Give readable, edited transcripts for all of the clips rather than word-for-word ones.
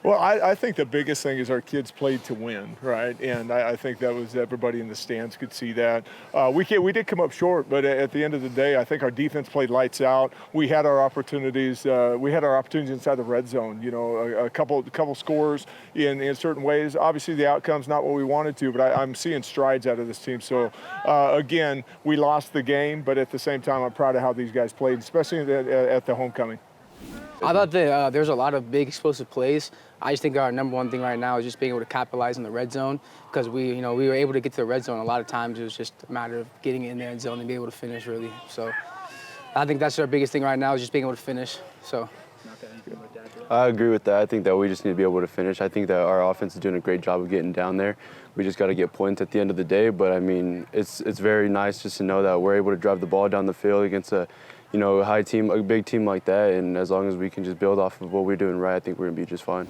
Well, I think the biggest thing is our kids played to win, right? And I think that was everybody in the stands could see that. We did come up short, but at the end of the day, I think our defense played lights out. We had our opportunities. We had our opportunities inside the red zone. You know, a couple scores in certain ways. Obviously, the outcome's not what we wanted to, but I'm seeing strides out of this team. So again, we lost the game, but at the same time, I'm proud of how these guys played, especially at the homecoming. I thought that there's a lot of big explosive plays. I just think our number one thing right now is just being able to capitalize in the red zone because we were able to get to the red zone a lot of times. It was just a matter of getting in there and zone and be able to finish really. So I think that's our biggest thing right now is just being able to finish. So. I agree with that. I think that we just need to be able to finish. I think that our offense is doing a great job of getting down there. We just got to get points at the end of the day. But I mean, it's very nice just to know that we're able to drive the ball down the field against a high team, a big team like that. And as long as we can just build off of what we're doing right, I think we're gonna be just fine.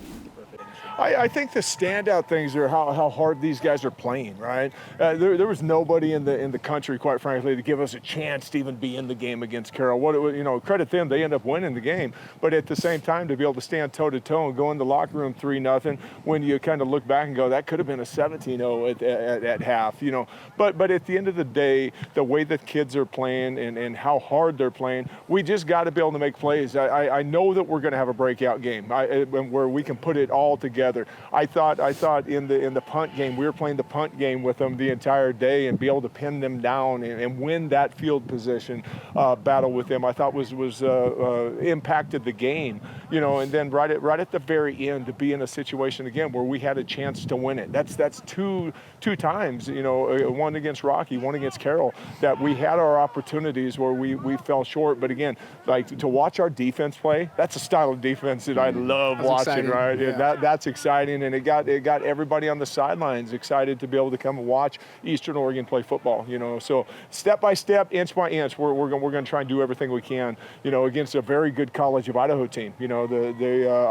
I think the standout things are how hard these guys are playing, right? There was nobody in the country, quite frankly, to give us a chance to even be in the game against Carroll. Credit them, they end up winning the game. But at the same time, to be able to stand toe-to-toe and go in the locker room 3-0, when you kind of look back and go, that could have been a 17-0 at half, you know. But at the end of the day, the way that kids are playing and how hard they're playing, we just got to be able to make plays. I know that we're going to have a breakout game where we can put it all together. I thought in the punt game, we were playing the punt game with them the entire day and be able to pin them down and win that field position battle with them. I thought was impacted the game, you know. And then right at the very end to be in a situation again where we had a chance to win it. That's two times, you know, one against Rocky, one against Carroll, that we had our opportunities where we fell short. But again, like to watch our defense play, that's a style of defense that I love watching, exciting. right? Yeah. That's exciting, and it got everybody on the sidelines excited to be able to come and watch Eastern Oregon play football. You know, so step by step, inch by inch, we're going to try and do everything we can. You know, against a very good College of Idaho team. You know,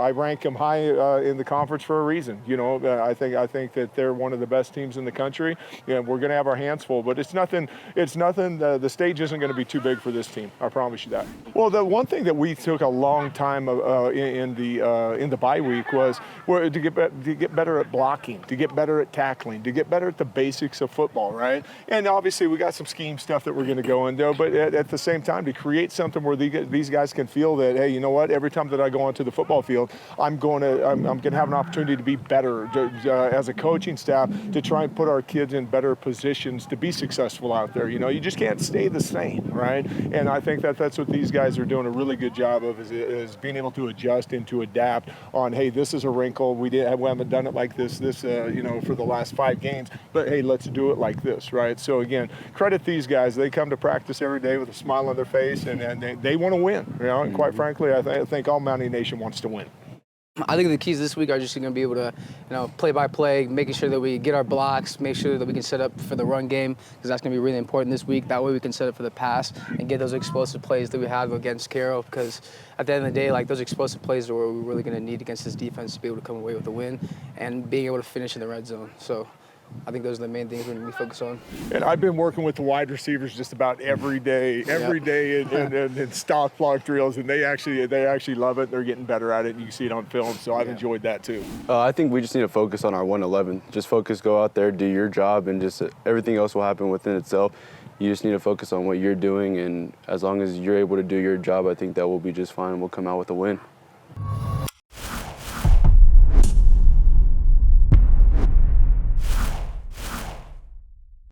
I rank them high in the conference for a reason. You know, I think that they're one of the best teams in the country. Yeah, we're going to have our hands full, but it's nothing. The stage isn't going to be too big for this team. I promise you that. Well, the one thing that we took a long time in the bye week was to get better at blocking, to get better at tackling, to get better at the basics of football, right? And obviously we got some scheme stuff that we're going to go into, but at the same time to create something where these guys can feel that, hey, you know what? Every time that I go onto the football field, I'm going to have an opportunity to be better as a coaching staff to try and put our kids in better positions to be successful out there. You know, you just can't stay the same, right? And I think that's what these guys are doing a really good job of is being able to adjust and to adapt on, hey, this is a wrinkle. We haven't done it like this for the last 5 games, but hey, let's do it like this, right? So again, credit these guys. They come to practice every day with a smile on their face, and they want to win. You know, and quite frankly, I think all Mountie Nation wants to win. I think the keys this week are just going to be able to, play by play, making sure that we get our blocks, make sure that we can set up for the run game, because that's going to be really important this week. That way we can set up for the pass and get those explosive plays that we have against Carroll, because at the end of the day, like, those explosive plays are what we're really going to need against this defense to be able to come away with a win and being able to finish in the red zone. So I think those are the main things we're going to be focused on. And I've been working with the wide receivers just about every day in stock block drills, and they actually love it. They're getting better at it, and you can see it on film. So I've enjoyed that too. I think we just need to focus on our 111. Just focus, go out there, do your job, and just everything else will happen within itself. You just need to focus on what you're doing, and as long as you're able to do your job, I think that will be just fine. We'll come out with a win.